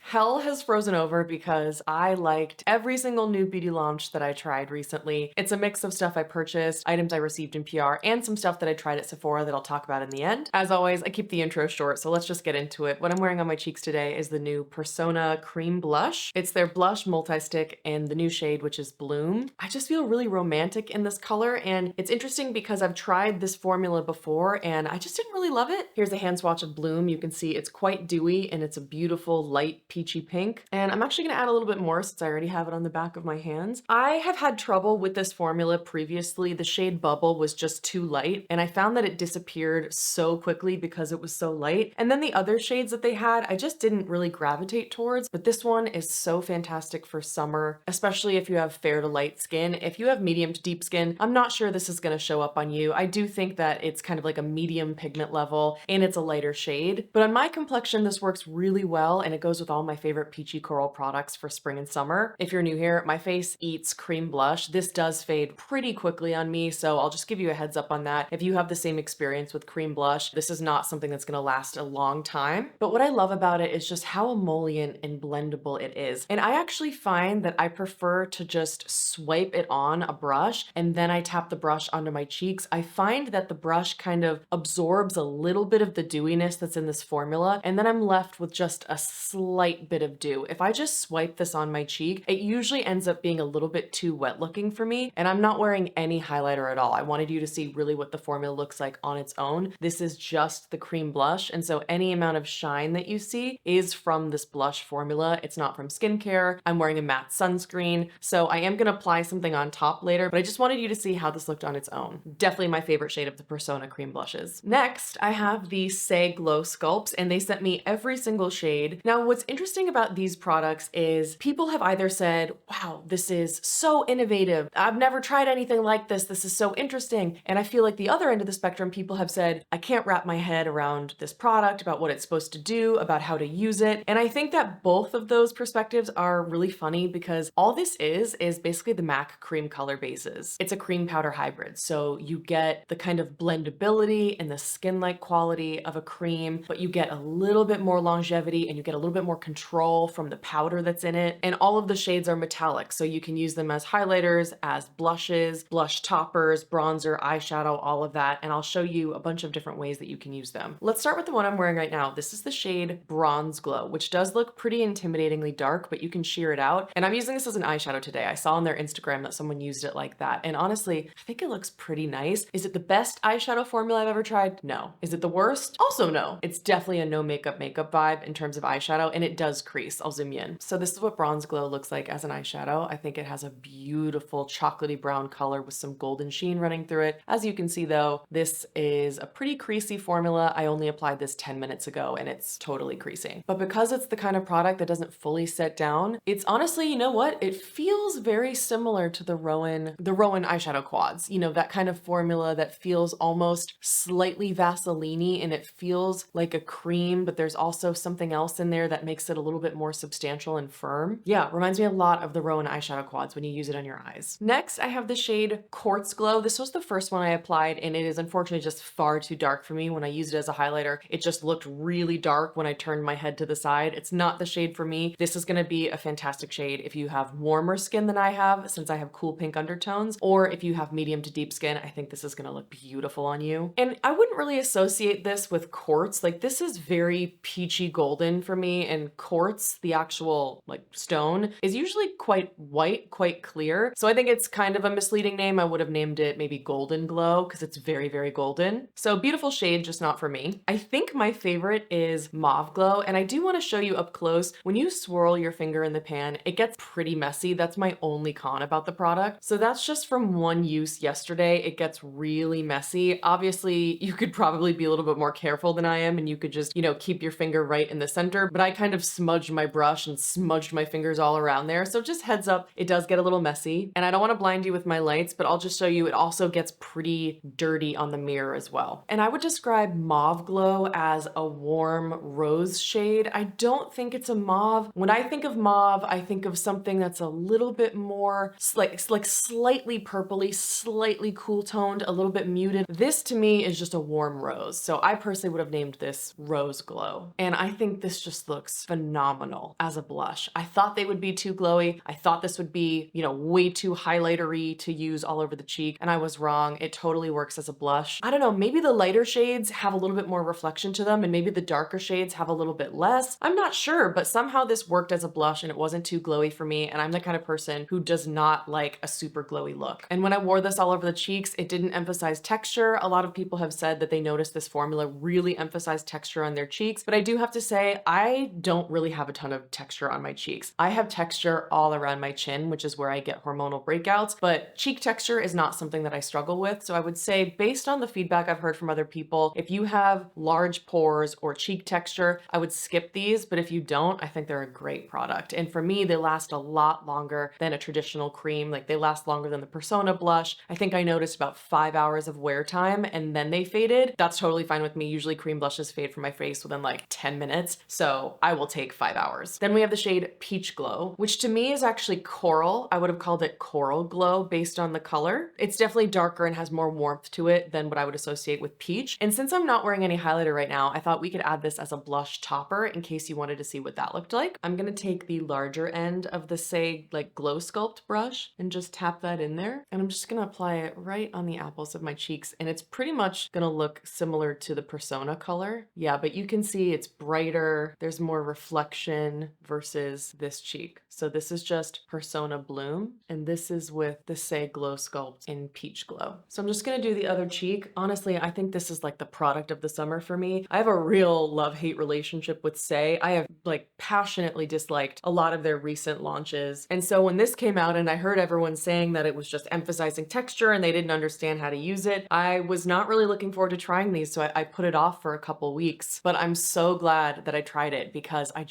Hell has frozen over because I liked every single new beauty launch that I tried recently. It's a mix of stuff I purchased, items I received in PR, and some stuff that I tried at Sephora that I'll talk about in the end. As always, I keep the intro short, so let's just get into it. What I'm wearing on my cheeks today is the new Persona Cream Blush. It's their blush multi-stick and the new shade, which is Bloom. I just feel really romantic in this color, and it's interesting because I've tried this formula before and I just didn't really love it. Here's a hand swatch of Bloom. You can see it's quite dewy and it's a beautiful light peachy pink. And I'm actually gonna add a little bit more since I already have it on the back of my hands. I have had trouble with this formula previously. The shade Bubble was just too light, and I found that it disappeared so quickly because it was so light. And then the other shades that they had, I just didn't really gravitate towards, but this one is so fantastic for summer, especially if you have fair to light skin. If you have medium to deep skin, I'm not sure this is gonna show up on you. I do think that it's kind of like a medium pigment level and it's a lighter shade, but on my complexion, this works really well and it goes with all my favorite peachy coral products for spring and summer. If you're new here, my face eats cream blush. This does fade pretty quickly on me, so I'll just give you a heads up on that. If you have the same experience with cream blush, this is not something that's gonna last a long time. But what I love about it is just how emollient and blendable it is. And I actually find that I prefer to just swipe it on a brush and then I tap the brush onto my cheeks. I find that the brush kind of absorbs a little bit of the dewiness that's in this formula, and then I'm left with just a slight bit of dew. If I just swipe this on my cheek, it usually ends up being a little bit too wet looking for me, and I'm not wearing any highlighter at all. I wanted you to see really what the formula looks like on its own. This is just the cream blush, and so any amount of shine that you see is from this blush formula. It's not from skincare. I'm wearing a matte sunscreen, so I am gonna apply something on top later, but I just wanted you to see how this looked on its own. Definitely my favorite shade of the Persona cream blushes. Next, I have the Saie Glow Sculpts, and they sent me every single shade. Now, what's interesting about these products is people have either said, wow, this is so innovative. I've never tried anything like this. This is so interesting. And I feel like the other end of the spectrum, people have said, I can't wrap my head around this product, about what it's supposed to do, about how to use it. And I think that both of those perspectives are really funny because all this is basically the MAC cream color bases. It's a cream powder hybrid. So you get the kind of blendability and the skin-like quality of a cream, but you get a little bit more longevity and you get a little bit more control from the powder that's in it. And all of the shades are metallic, so you can use them as highlighters, as blushes, blush toppers, bronzer, eyeshadow, all of that. And I'll show you a bunch of different ways that you can use them. Let's start with the one I'm wearing right now. This is the shade Bronze Glow, which does look pretty intimidatingly dark, but you can sheer it out. And I'm using this as an eyeshadow today. I saw on their Instagram that someone used it like that. And honestly, I think it looks pretty nice. Is it the best eyeshadow formula I've ever tried? No. Is it the worst? Also no. It's definitely a no makeup vibe in terms of eyeshadow, and it does crease. I'll zoom in. So this is what Bronze Glow looks like as an eyeshadow. I think it has a beautiful chocolatey brown color with some golden sheen running through it. As you can see though, this is a pretty creasy formula. I only applied this 10 minutes ago and it's totally creasing. But because it's the kind of product that doesn't fully set down, it's honestly, you know what? It feels very similar to the Rowan eyeshadow quads. You know, that kind of formula that feels almost slightly Vaseline-y and it feels like a cream, but there's also something else in there that makes it a little bit more substantial and firm. Yeah, reminds me a lot of the Rowan eyeshadow quads when you use it on your eyes. Next, I have the shade Quartz Glow. This was the first one I applied and it is unfortunately just far too dark for me. When I used it as a highlighter, it just looked really dark when I turned my head to the side. It's not the shade for me. This is gonna be a fantastic shade if you have warmer skin than I have, since I have cool pink undertones, or if you have medium to deep skin. I think this is gonna look beautiful on you. And I wouldn't really associate this with quartz. Like, this is very peachy golden for me, and quartz, the actual like stone, is usually quite white, quite clear. So I think it's kind of a misleading name. I would have named it maybe Golden Glow because it's very, very golden. So beautiful shade, just not for me. I think my favorite is Mauve Glow, and I do want to show you up close. When you swirl your finger in the pan, it gets pretty messy. That's my only con about the product. So that's just from one use yesterday. It gets really messy. Obviously, you could probably be a little bit more careful than I am, and you could just, you know, keep your finger right in the center, but I kind of smudged my brush and smudged my fingers all around there. So just heads up, it does get a little messy. And I don't want to blind you with my lights, but I'll just show you it also gets pretty dirty on the mirror as well. And I would describe Mauve Glow as a warm rose shade. I don't think it's a mauve. When I think of mauve, I think of something that's a little bit more like slightly purpley, slightly cool toned, a little bit muted. This to me is just a warm rose. So I personally would have named this Rose Glow. And I think this just looks phenomenal. phenomenal as a blush. I thought they would be too glowy. I thought this would be, you know, way too highlightery to use all over the cheek, and I was wrong. It totally works as a blush. I don't know, maybe the lighter shades have a little bit more reflection to them and maybe the darker shades have a little bit less. I'm not sure, but somehow this worked as a blush and it wasn't too glowy for me, and I'm the kind of person who does not like a super glowy look. And when I wore this all over the cheeks, it didn't emphasize texture. A lot of people have said that they noticed this formula really emphasized texture on their cheeks, but I do have to say I don't really have a ton of texture on my cheeks. I have texture all around my chin, which is where I get hormonal breakouts, but cheek texture is not something that I struggle with. So I would say, based on the feedback I've heard from other people, if you have large pores or cheek texture, I would skip these, but if you don't, I think they're a great product. And for me, they last a lot longer than a traditional cream. Like, they last longer than the Persona blush. I think I noticed about 5 hours of wear time and then they faded. That's totally fine with me. Usually cream blushes fade from my face within like 10 minutes, so I will take 5 hours. Then we have the shade Peach Glow, which to me is actually coral. I would have called it Coral Glow based on the color. It's definitely darker and has more warmth to it than what I would associate with peach. And since I'm not wearing any highlighter right now, I thought we could add this as a blush topper in case you wanted to see what that looked like. I'm gonna take the larger end of the Saie like Glow Sculpt brush and just tap that in there. And I'm just gonna apply it right on the apples of my cheeks. And it's pretty much gonna look similar to the Persona color. Yeah, but you can see it's brighter. There's more reflection versus this cheek. So this is just Persona Bloom, and this is with the Saie Glow Sculpt in Peach Glow. So I'm just gonna do the other cheek. Honestly, I think this is like the product of the summer for me. I have a real love-hate relationship with Saie. I have like passionately disliked a lot of their recent launches. And so when this came out and I heard everyone saying that it was just emphasizing texture and they didn't understand how to use it, I was not really looking forward to trying these, so I put it off for a couple weeks. But I'm so glad that I tried it because I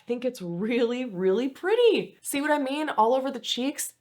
think it's really, really pretty. See what I mean? All over the cheeks.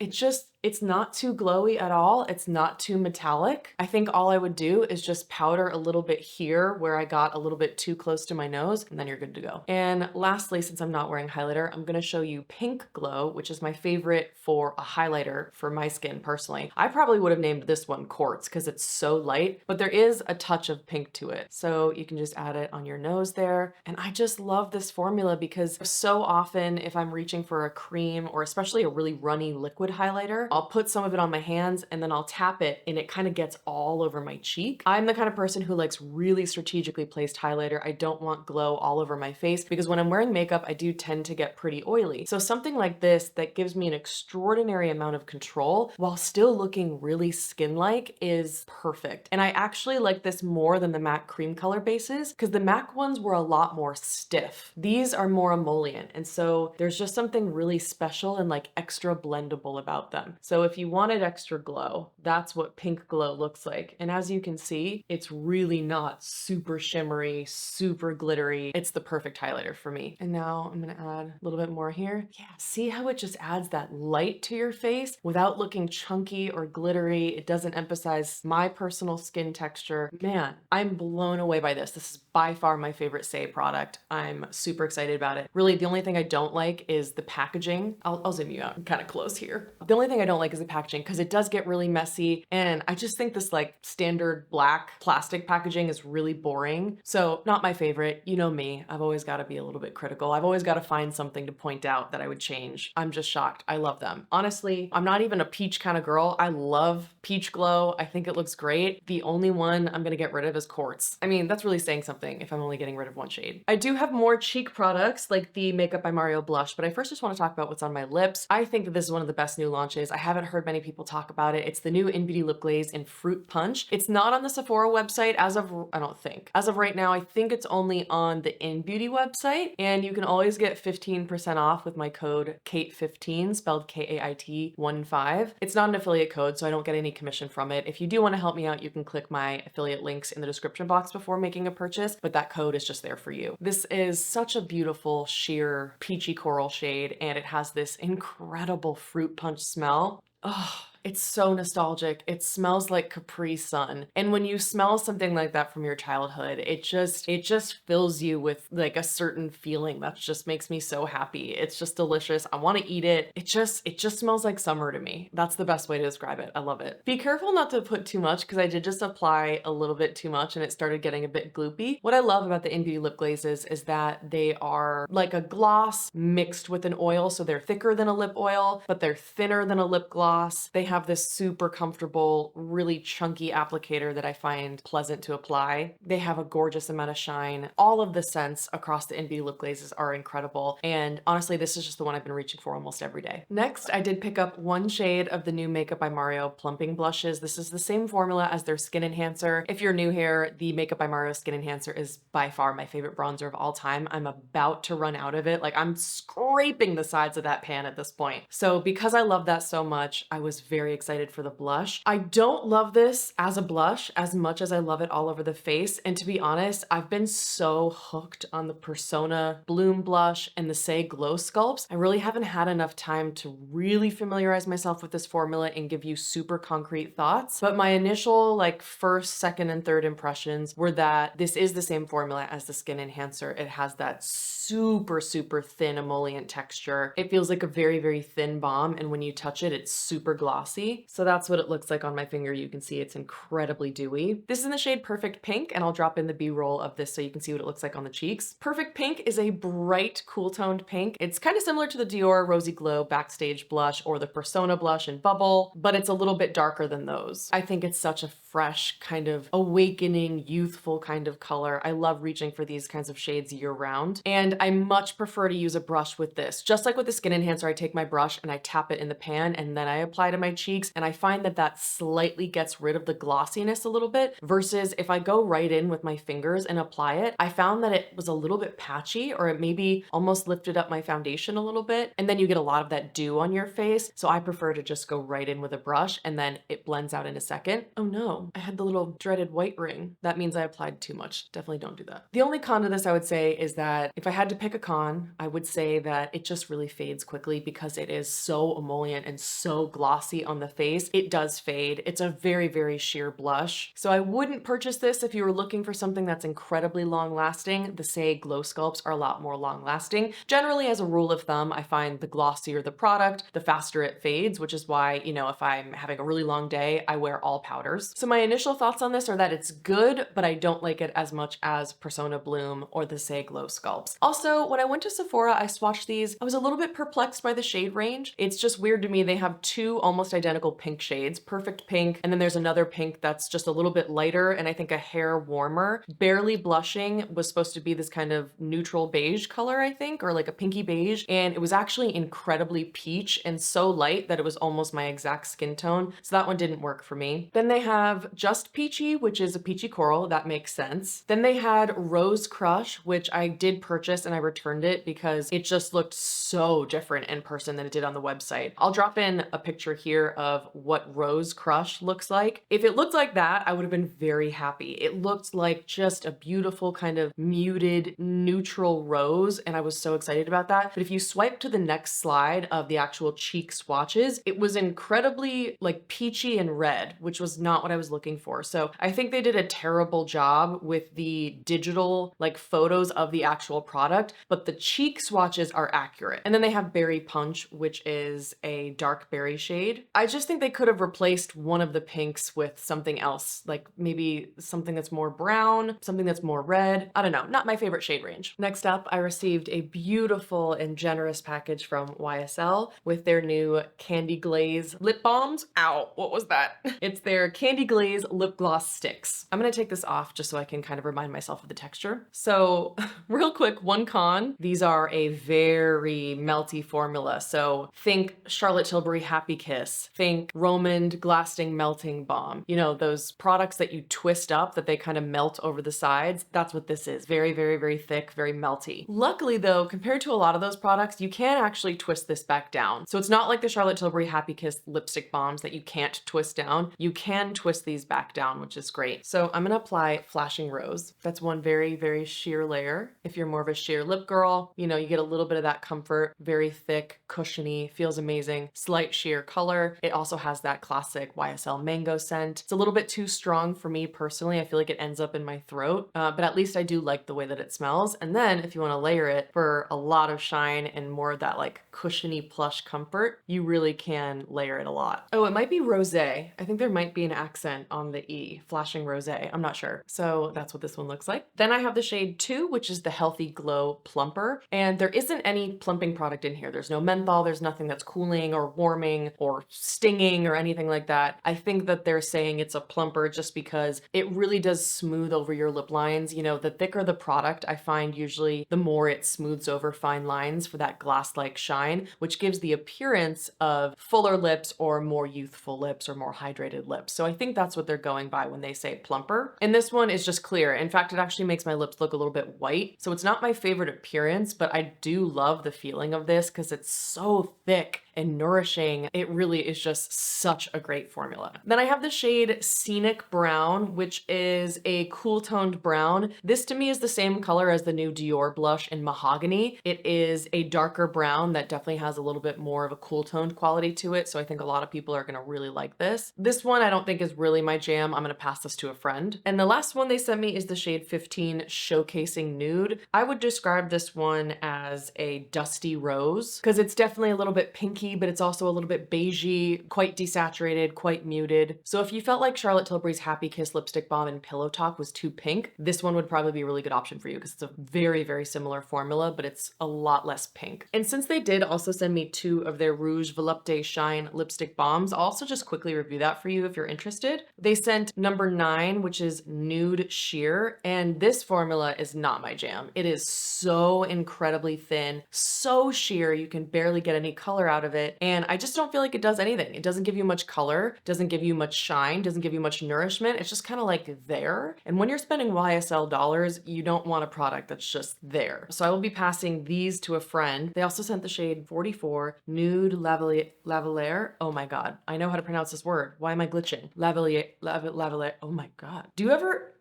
It's not too glowy at all. It's not too metallic. I think all I would do is just powder a little bit here where I got a little bit too close to my nose, and then you're good to go. And lastly, since I'm not wearing highlighter, I'm gonna show you Pink Glow, which is my favorite for a highlighter for my skin personally. I probably would have named this one Quartz because it's so light, but there is a touch of pink to it. So you can just add it on your nose there. And I just love this formula because so often if I'm reaching for a cream or especially a really runny liquid highlighter, I'll put some of it on my hands and then I'll tap it and it kind of gets all over my cheek. I'm the kind of person who likes really strategically placed highlighter. I don't want glow all over my face because when I'm wearing makeup, I do tend to get pretty oily. So something like this that gives me an extraordinary amount of control while still looking really skin-like is perfect. And I actually like this more than the MAC cream color bases because the MAC ones were a lot more stiff. These are more emollient. And so there's just something really special and like extra blendable about them. So if you wanted extra glow, that's what Pink Glow looks like. And as you can see, it's really not super shimmery, super glittery. It's the perfect highlighter for me. And now I'm gonna add a little bit more here. Yeah, see how it just adds that light to your face without looking chunky or glittery. It doesn't emphasize my personal skin texture. Man, I'm blown away by this. This is by far my favorite Saie product. I'm super excited about it. Really, the only thing I don't like is the packaging. I'll zoom you out. I'm kind of close here. The only thing I don't like is the packaging because it does get really messy. And I just think this like standard black plastic packaging is really boring. So not my favorite. You know me, I've always got to be a little bit critical. I've always got to find something to point out that I would change. I'm just shocked. I love them. Honestly, I'm not even a peach kind of girl. I love Peach Glow. I think it looks great. The only one I'm going to get rid of is Quartz. I mean, that's really saying something if I'm only getting rid of one shade. I do have more cheek products like the Makeup by Mario blush, but I first just want to talk about what's on my lips. I think that this is one of the best new launches. I haven't heard many people talk about it. It's the new Innbeauty lip glaze in Fruit Punch. It's not on the Sephora website as of, I don't think. As of right now, I think it's only on the Innbeauty website, and you can always get 15% off with my code KATE15, spelled KAIT15. It's not an affiliate code, so I don't get any commission from it. If you do want to help me out, you can click my affiliate links in the description box before making a purchase, but that code is just there for you. This is such a beautiful sheer peachy coral shade, and it has this incredible fruit punch smell. Oh, It's so nostalgic. It smells like Capri Sun. And when you smell something like that from your childhood, it just fills you with like a certain feeling that just makes me so happy. It's just delicious. I want to eat it. It just smells like summer to me. That's the best way to describe it. I love it. Be careful not to put too much because I did just apply a little bit too much and it started getting a bit gloopy. What I love about the Innbeauty lip glazes is that they are like a gloss mixed with an oil. So they're thicker than a lip oil, but they're thinner than a lip gloss. They have this super comfortable, really chunky applicator that I find pleasant to apply. They have a gorgeous amount of shine. All of the scents across the Innbeauty lip glazes are incredible. And honestly, this is just the one I've been reaching for almost every day. Next, I did pick up one shade of the new Makeup by Mario Plumping blushes. This is the same formula as their Skin Enhancer. If you're new here, the Makeup by Mario Skin Enhancer is by far my favorite bronzer of all time. I'm about to run out of it. Like I'm scraping the sides of that pan at this point. So because I love that so much, I was very excited for the blush. I don't love this as a blush as much as I love it all over the face. And to be honest, I've been so hooked on the Persona Bloom blush and the Saie Glow Sculpts. I really haven't had enough time to really familiarize myself with this formula and give you super concrete thoughts. But my initial like first, second, and third impressions were that this is the same formula as the Skin Enhancer. It has that super, super thin emollient texture. It feels like a very, very thin balm. And when you touch it, it's super glossy. So that's what it looks like on my finger. You can see it's incredibly dewy. This is in the shade Perfect Pink, and I'll drop in the B-roll of this so you can see what it looks like on the cheeks. Perfect Pink is a bright, cool toned pink. It's kind of similar to the Dior Rosy Glow Backstage blush or the Persona blush in Bubble, but it's a little bit darker than those. I think it's such a fresh, kind of awakening, youthful kind of color. I love reaching for these kinds of shades year round. And I much prefer to use a brush with this. Just like with the Skin Enhancer, I take my brush and I tap it in the pan and then I apply to my cheeks. And I find that that slightly gets rid of the glossiness a little bit versus if I go right in with my fingers and apply it, I found that it was a little bit patchy or it maybe almost lifted up my foundation a little bit. And then you get a lot of that dew on your face. So I prefer to just go right in with a brush and then it blends out in a second. Oh no, I had the little dreaded white ring. That means I applied too much. Definitely don't do that. The only con to this I would say is that if I had to pick a con, I would say that it just really fades quickly because it is so emollient and so glossy on the face. It does fade. It's a very, very sheer blush. So I wouldn't purchase this if you were looking for something that's incredibly long lasting. The Saie Glow Sculpts are a lot more long lasting. Generally, as a rule of thumb, I find the glossier the product, the faster it fades, which is why, you know, if I'm having a really long day, I wear all powders. So my initial thoughts on this are that it's good, but I don't like it as much as Persona Bloom or the Saie Glow Sculpts. Also, when I went to Sephora, I swatched these. I was a little bit perplexed by the shade range. It's just weird to me. They have two almost identical pink shades, Perfect Pink, and then there's another pink that's just a little bit lighter and I think a hair warmer. Barely Blushing was supposed to be this kind of neutral beige color, I think, or like a pinky beige, and it was actually incredibly peach and so light that it was almost my exact skin tone. So that one didn't work for me. Then they have Just Peachy, which is a peachy coral. That makes sense. Then they had Rose Crush, which I did purchase and I returned it because it just looked so different in person than it did on the website. I'll drop in a picture here of what Rose Crush looks like. If it looked like that, I would have been very happy. It looked like just a beautiful kind of muted neutral rose and I was so excited about that. But if you swipe to the next slide of the actual cheek swatches, it was incredibly like peachy and red, which was not what I was looking for. So I think they did a terrible job with the digital like photos of the actual product, but the cheek swatches are accurate. And then they have Berry Punch, which is a dark berry shade. I just think they could have replaced one of the pinks with something else, like maybe something that's more brown, something that's more red. I don't know, not my favorite shade range. Next up, I received a beautiful and generous package from YSL with their new Candy Glaze lip balms. Ow, what was that? It's their Candy Glaze lip gloss sticks. I'm gonna take this off just so I can kind of remind myself of the texture. So real quick, one con, these are a very melty formula. So think Charlotte Tilbury Happy Kiss, think Romand Glasting Melting Balm. You know, those products that you twist up that they kind of melt over the sides. That's what this is. Very, very, very thick, very melty. Luckily though, compared to a lot of those products, you can actually twist this back down. So it's not like the Charlotte Tilbury Happy Kiss lipstick balms that you can't twist down. You can twist these back down, which is great. So I'm gonna apply Flashing Rose. That's one very, very sheer layer. If you're more of a sheer lip girl, you know, you get a little bit of that comfort, very thick, cushiony, feels amazing, slight sheer color. It also has that classic YSL mango scent. It's a little bit too strong for me personally. I feel like it ends up in my throat, but at least I do like the way that it smells. And then if you wanna layer it for a lot of shine and more of that like cushiony plush comfort, you really can layer it a lot. Oh, it might be rosé. I think there might be an accent on the E, Flashing Rosé. I'm not sure. So that's what this one looks like. Then I have the shade 2, which is the Healthy Glow Plumper. And there isn't any plumping product in here. There's no menthol. There's nothing that's cooling or warming or stinging or anything like that. I think that they're saying it's a plumper just because it really does smooth over your lip lines. You know, the thicker the product, I find usually the more it smooths over fine lines for that glass-like shine, which gives the appearance of fuller lips or more youthful lips or more hydrated lips. So I think that's what they're going by when they say plumper. And this one is just clear. In fact, it actually makes my lips look a little bit white. So it's not my favorite appearance, but I do love the feeling of this because it's so thick and nourishing. It really is just such a great formula. Then I have the shade Scenic Brown, which is a cool toned brown. This to me is the same color as the new Dior blush in Mahogany. It is a darker brown that definitely has a little bit more of a cool toned quality to it. So I think a lot of people are gonna really like this. This one I don't think is really my jam. I'm gonna pass this to a friend. And the last one they sent me is the shade 15 Showcasing Nude. I would describe this one as a dusty rose because it's definitely a little bit pinky, but it's also a little bit beigey, quite desaturated, quite muted. So if you felt like Charlotte Tilbury's Happy Kiss Lipstick Balm in Pillow Talk was too pink, this one would probably be a really good option for you because it's a very, very similar formula, but it's a lot less pink. And since they did also send me 2 of their Rouge Volupte Shine lipstick balms, I'll also just quickly review that for you if you're interested. They sent number 9, which is Nude Sheer, and this formula is not my jam. It is so incredibly thin, so sheer, you can barely get any color out of it, and I just don't feel like it does anything. It doesn't give you much color, doesn't give you much shine, doesn't give you much nourishment. It's just kind of like there. And when you're spending YSL dollars, you don't want a product that's just there. So I will be passing these to a friend. They also sent the shade 44 Nude Lavalliere. Oh my God, I know how to pronounce this word. Why am I glitching? Lavalliere. Oh my God.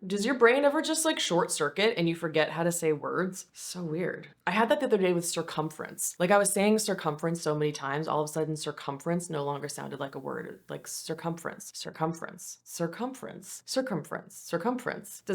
Does your brain ever just like short circuit and you forget how to say words? So weird. I had that the other day with circumference. Like I was saying circumference so many times, all of a sudden circumference no longer sounded like a word, like circumference. Does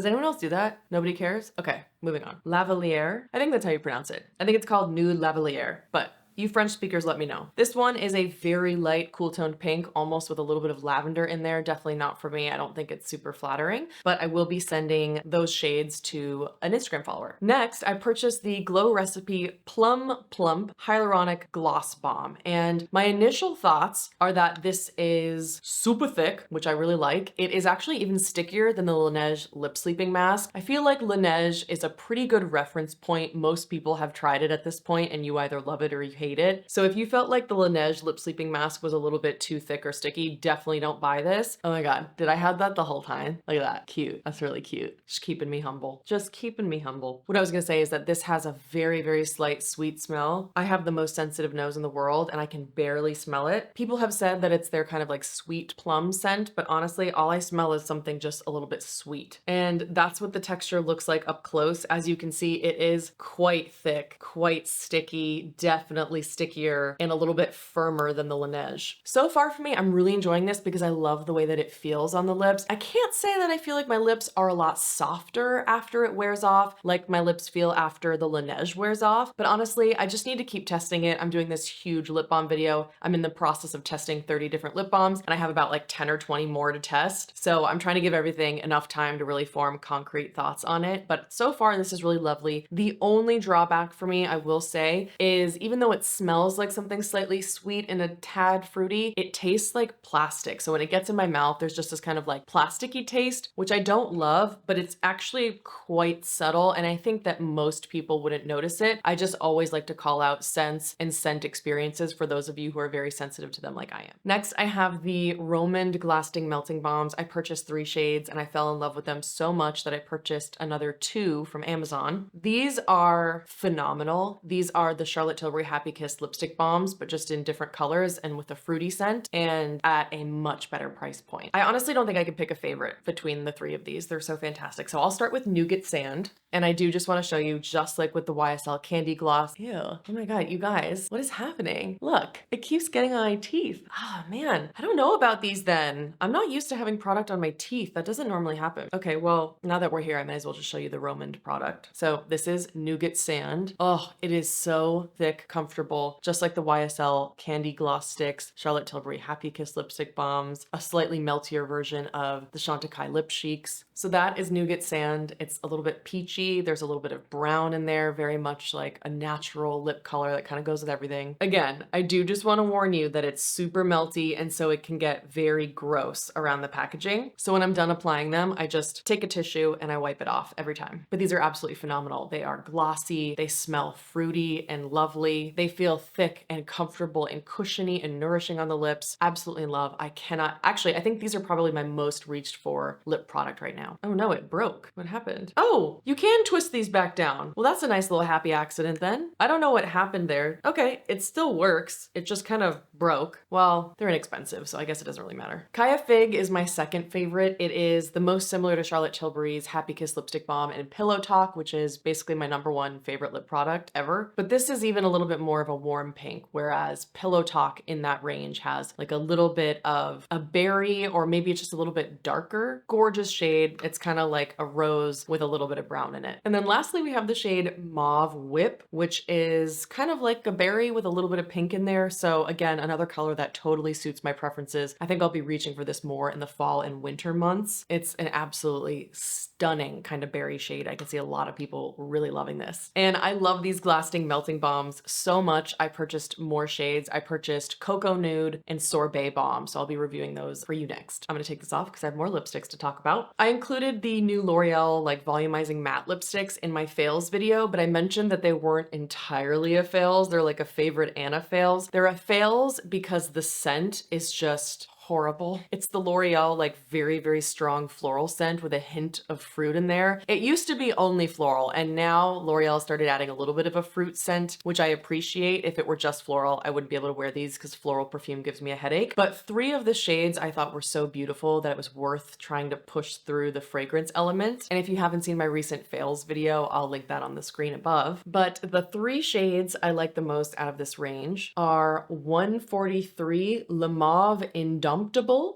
anyone else do that? Nobody cares? Okay, moving on. Lavalliere. I think that's how you pronounce it. I think it's called Nude Lavalliere, but you French speakers, let me know. This one is a very light, cool toned pink, almost with a little bit of lavender in there. Definitely not for me. I don't think it's super flattering, but I will be sending those shades to an Instagram follower. Next, I purchased the Glow Recipe Plump Hyaluronic Gloss Balm. And my initial thoughts are that this is super thick, which I really like. It is actually even stickier than the Laneige Lip Sleeping Mask. I feel like Laneige is a pretty good reference point. Most people have tried it at this point and you either love it or you hate it. So if you felt like the Laneige lip sleeping mask was a little bit too thick or sticky, definitely don't buy this. Oh my God, did I have that the whole time? Look at that, cute. That's really cute. Just keeping me humble. Just keeping me humble. What I was gonna say is that this has a very, very slight sweet smell. I have the most sensitive nose in the world and I can barely smell it. People have said that it's their kind of like sweet plum scent, but honestly, all I smell is something just a little bit sweet. And that's what the texture looks like up close. As you can see, it is quite thick, quite sticky, definitely stickier and a little bit firmer than the Laneige. So far for me, I'm really enjoying this because I love the way that it feels on the lips. I can't say that I feel like my lips are a lot softer after it wears off, like my lips feel after the Laneige wears off, but honestly, I just need to keep testing it. I'm doing this huge lip balm video. I'm in the process of testing 30 different lip balms and I have about like 10 or 20 more to test. So I'm trying to give everything enough time to really form concrete thoughts on it. But so far, this is really lovely. The only drawback for me, I will say, is even though it smells like something slightly sweet and a tad fruity, it tastes like plastic. So when it gets in my mouth, there's just this kind of like plasticky taste, which I don't love, but it's actually quite subtle. And I think that most people wouldn't notice it. I just always like to call out scents and scent experiences for those of you who are very sensitive to them like I am. Next, I have the Romand Glasting Melting Balms. I purchased 3 shades and I fell in love with them so much that I purchased another 2 from Amazon. These are phenomenal. These are the Charlotte Tilbury Happy Happy Kiss lipstick balms, but just in different colors and with a fruity scent and at a much better price point. I honestly don't think I could pick a favorite between the three of these. They're so fantastic. So I'll start with Nougat Sand. And I do just want to show you, just like with the YSL Candy Gloss. Ew. Oh my God, you guys, what is happening? Look, it keeps getting on my teeth. Oh man, I don't know about these then. I'm not used to having product on my teeth. That doesn't normally happen. Okay, well, now that we're here, I might as well just show you the Romand product. So this is Nougat Sand. Oh, it is so thick, comfortable, just like the YSL Candy Gloss Sticks, Charlotte Tilbury Happy Kiss Lipstick Balms, a slightly meltier version of the Chantecaille Lip Cheeks. So that is Nougat Sand. It's a little bit peachy. There's a little bit of brown in there, very much like a natural lip color that kind of goes with everything. Again, I do just want to warn you that it's super melty, and so it can get very gross around the packaging. So when I'm done applying them, I just take a tissue and I wipe it off every time. But these are absolutely phenomenal. They are glossy, they smell fruity and lovely. They feel thick and comfortable and cushiony and nourishing on the lips. Absolutely in love. I cannot, actually, I think these are probably my most reached for lip product right now. Oh no, it broke. What happened? Oh, you can twist these back down. Well, that's a nice little happy accident then. I don't know what happened there. Okay, it still works. It just kind of broke. Well, they're inexpensive, so I guess it doesn't really matter. Kaja Fig is my second favorite. It is the most similar to Charlotte Tilbury's Happy Kiss Lipstick Balm and Pillow Talk, which is basically my #1 favorite lip product ever. But this is even a little bit more of a warm pink, whereas Pillow Talk in that range has like a little bit of a berry, or maybe it's just a little bit darker. Gorgeous shade. It's kind of like a rose with a little bit of brown in it. And then lastly, we have the shade Mauve Whip, which is kind of like a berry with a little bit of pink in there. So again, another color that totally suits my preferences. I think I'll be reaching for this more in the fall and winter months. It's an absolutely stunning kind of berry shade. I can see a lot of people really loving this. And I love these Glasting melting balms so much. I purchased more shades. I purchased Cocoa Nude and Sorbet Balm. So I'll be reviewing those for you next. I'm gonna take this off because I have more lipsticks to talk about. I included the new L'Oreal like volumizing matte lipsticks in my fails video, but I mentioned that they weren't entirely a fails. They're like a favorite and a fails. They're a fails because the scent is just horrible. It's the L'Oreal like very, very strong floral scent with a hint of fruit in there. It used to be only floral, and now L'Oreal started adding a little bit of a fruit scent, which I appreciate. If it were just floral, I wouldn't be able to wear these because floral perfume gives me a headache. But 3 of the shades I thought were so beautiful that it was worth trying to push through the fragrance element. And if you haven't seen my recent fails video, I'll link that on the screen above. But the 3 shades I like the most out of this range are 143 Le Mauve Indomptable,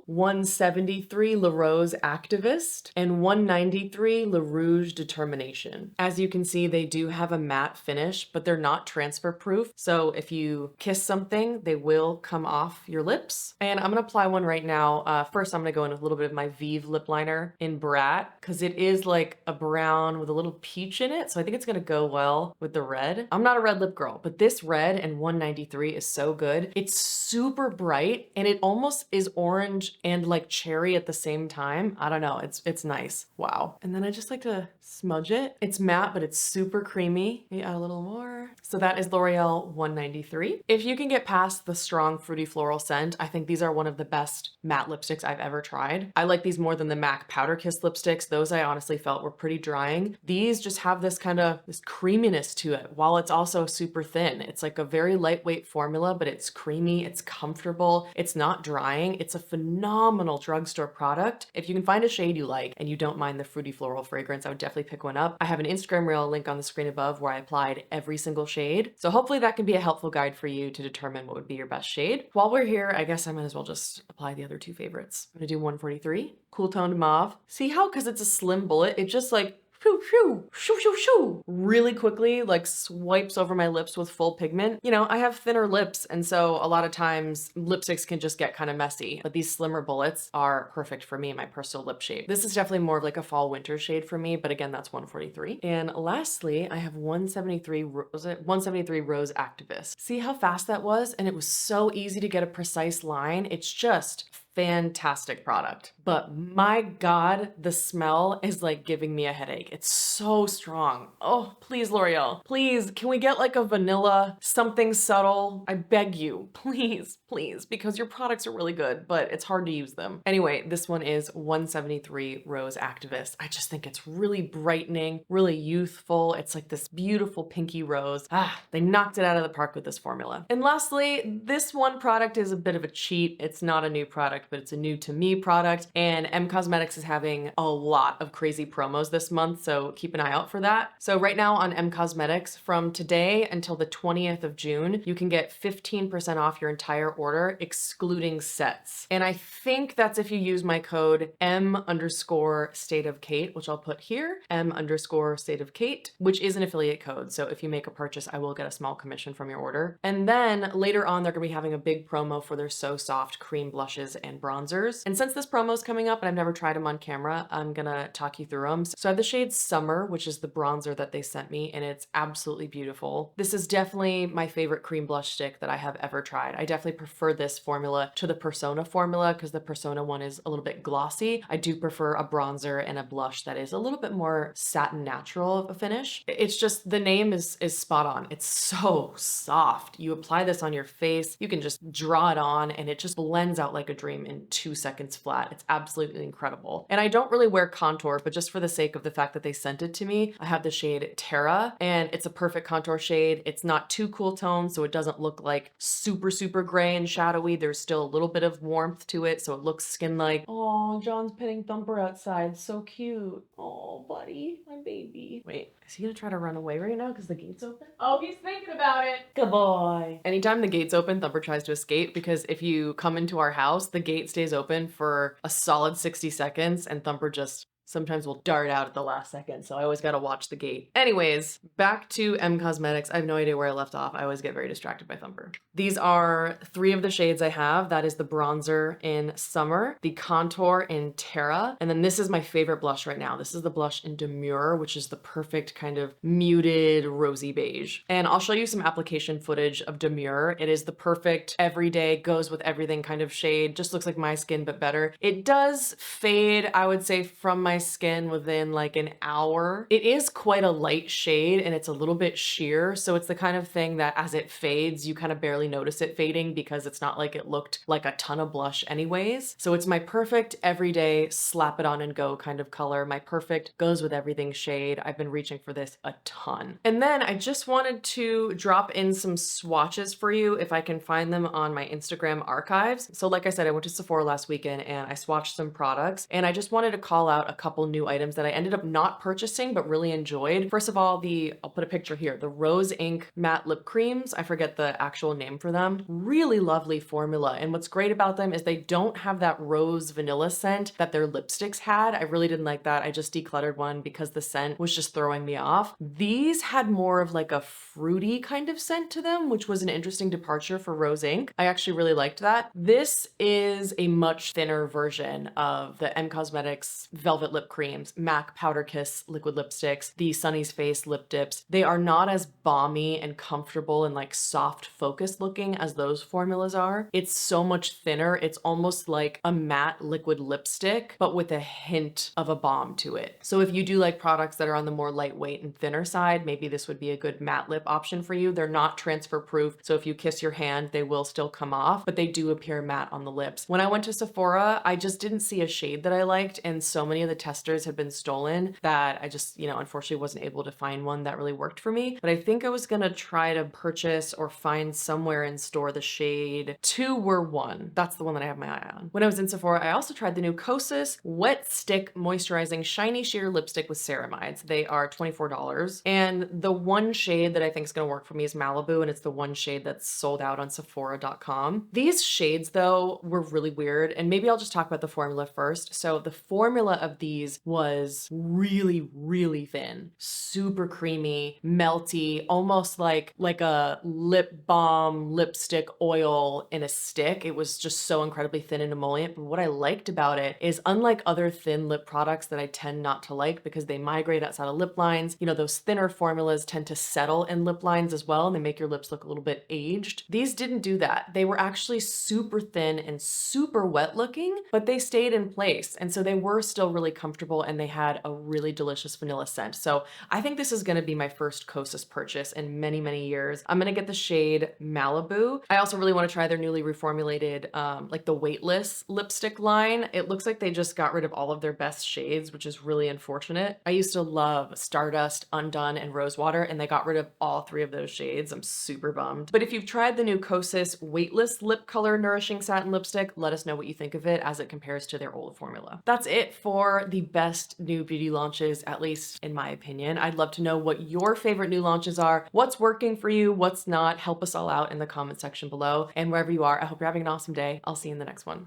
173 Le Rose Activist, and 193 Le Rouge Determination. As you can see, they do have a matte finish, but they're not transfer proof. So if you kiss something, they will come off your lips. And I'm gonna apply one right now. First, I'm gonna go in with a little bit of my Vive lip liner in Brat, because it is like a brown with a little peach in it. So I think it's gonna go well with the red. I'm not a red lip girl, but this red and 193 is so good. It's super bright and it almost is orange and like cherry at the same time. I don't know, it's nice. Wow. And then I just like to smudge it. It's matte, but it's super creamy. Maybe add a little more. So that is L'Oreal 193. If you can get past the strong fruity floral scent, I think these are one of the best matte lipsticks I've ever tried. I like these more than the MAC Powder Kiss lipsticks. Those I honestly felt were pretty drying. These just have this kind of this creaminess to it while it's also super thin. It's like a very lightweight formula, but it's creamy, it's comfortable, it's not drying. It's a phenomenal drugstore product. If you can find a shade you like and you don't mind the fruity floral fragrance, I would definitely pick one up. I have an Instagram reel link on the screen above where I applied every single shade. So hopefully that can be a helpful guide for you to determine what would be your best shade. While we're here, I guess I might as well just apply the other 2 favorites. I'm gonna do 143, Cool Toned Mauve. See how, because it's a slim bullet, it just like shoo, shoo, shoo, shoo, shoo, really quickly like swipes over my lips with full pigment. You know, I have thinner lips, and so a lot of times lipsticks can just get kind of messy, but these slimmer bullets are perfect for me and my personal lip shape. This is definitely more of like a fall winter shade for me, but again, that's 143. And lastly, I have 173, was it 173 Rose Activist. See how fast that was? And it was so easy to get a precise line. It's just fantastic product. But my God, the smell is like giving me a headache. It's so strong. Oh, please, L'Oreal. Please, can we get like a vanilla, something subtle? I beg you, please, please, because your products are really good, but it's hard to use them. Anyway, this one is 173 Rose Activist. I just think it's really brightening, really youthful. It's like this beautiful pinky rose. They knocked it out of the park with this formula. And lastly, this one product is a bit of a cheat. It's not a new product, but it's a new to me product. And M Cosmetics is having a lot of crazy promos this month, so keep an eye out for that. So right now on M Cosmetics, from today until the 20th of June, you can get 15% off your entire order, excluding sets. And I think that's if you use my code M_State of Kate, which I'll put here, M_State of Kate, which is an affiliate code. So if you make a purchase, I will get a small commission from your order. And then later on, they're gonna be having a big promo for their So Soft cream blushes and bronzers. And since this promo is coming up and I've never tried them on camera, I'm gonna talk you through them. So I have the shade Summer, which is the bronzer that they sent me, and it's absolutely beautiful. This is definitely my favorite cream blush stick that I have ever tried. I definitely prefer this formula to the Persona formula because the Persona one is a little bit glossy. I do prefer a bronzer and a blush that is a little bit more satin natural of a finish. It's just, the name is spot on. It's so soft. You apply this on your face, you can just draw it on and it just blends out like a dream in 2 seconds flat. It's absolutely incredible. And I don't really wear contour, but just for the sake of the fact that they sent it to me, I have the shade Terra, and it's a perfect contour shade. It's not too cool toned, so it doesn't look like super, super gray and shadowy. There's still a little bit of warmth to it, so it looks skin-like. Oh, John's petting Thumper outside. So cute. Oh, buddy, my baby. Wait, is he gonna try to run away right now because the gate's open? Oh, he's thinking about it. Good boy. Anytime the gate's open, Thumper tries to escape because if you come into our house, the gate stays open for a solid 60 seconds and Thumper just sometimes will dart out at the last second, so I always gotta watch the gate. Anyways, back to M Cosmetics. I have no idea where I left off. I always get very distracted by Thumper. These are 3 of the shades I have. That is the bronzer in Summer, the contour in Terra, and then this is my favorite blush right now. This is the blush in Demure, which is the perfect kind of muted rosy beige. And I'll show you some application footage of Demure. It is the perfect everyday, goes with everything kind of shade. Just looks like my skin, but better. It does fade, I would say, from my skin within like an hour. It is quite a light shade and it's a little bit sheer, so it's the kind of thing that as it fades, you kind of barely notice it fading because it's not like it looked like a ton of blush anyways. So it's my perfect everyday slap it on and go kind of color, my perfect goes with everything shade. I've been reaching for this a ton. And then I just wanted to drop in some swatches for you if I can find them on my Instagram archives. So like I said, I went to Sephora last weekend and I swatched some products, and I just wanted to call out a couple new items that I ended up not purchasing but really enjoyed. First of all, I'll put a picture here, the Rose Ink matte lip creams. I forget the actual name for them. Really lovely formula, and what's great about them is they don't have that rose vanilla scent that their lipsticks had. I really didn't like that. I just decluttered one because the scent was just throwing me off. These had more of like a fruity kind of scent to them, which was an interesting departure for Rose Ink. I actually really liked that. This is a much thinner version of the M Cosmetics Velvet Lip Creams, MAC Powder Kiss liquid lipsticks, the Sunny's Face lip dips. They are not as balmy and comfortable and like soft focused looking as those formulas are. It's so much thinner. It's almost like a matte liquid lipstick, but with a hint of a balm to it. So if you do like products that are on the more lightweight and thinner side, maybe this would be a good matte lip option for you. They're not transfer proof, so if you kiss your hand, they will still come off, but they do appear matte on the lips. When I went to Sephora, I just didn't see a shade that I liked, and so many of the testers had been stolen that I just, unfortunately wasn't able to find one that really worked for me. But I think I was gonna try to purchase or find somewhere in store the shade 2 were 1. That's the one that I have my eye on. When I was in Sephora, I also tried the new Kosas Wet Stick Moisturizing Shiny Sheer Lipstick with Ceramides. They are $24. And the one shade that I think is gonna work for me is Malibu, and it's the one shade that's sold out on Sephora.com. These shades though were really weird, and maybe I'll just talk about the formula first. So the formula of these tease was really, really thin, super creamy, melty, almost like a lip balm lipstick oil in a stick. It was just so incredibly thin and emollient. But what I liked about it is, unlike other thin lip products that I tend not to like because they migrate outside of lip lines, you know, those thinner formulas tend to settle in lip lines as well, and they make your lips look a little bit aged. These didn't do that. They were actually super thin and super wet looking, but they stayed in place. And so they were still really comfortable, and they had a really delicious vanilla scent. So I think this is going to be my first Kosas purchase in many, many years. I'm going to get the shade Malibu. I also really want to try their newly reformulated, like the weightless lipstick line. It looks like they just got rid of all of their best shades, which is really unfortunate. I used to love Stardust, Undone, and Rosewater, and they got rid of all three of those shades. I'm super bummed. But if you've tried the new Kosas weightless lip color nourishing satin lipstick, let us know what you think of it as it compares to their old formula. That's it for the best new beauty launches, at least in my opinion. I'd love to know what your favorite new launches are, what's working for you, what's not. Help us all out in the comment section below. And wherever you are, I hope you're having an awesome day. I'll see you in the next one.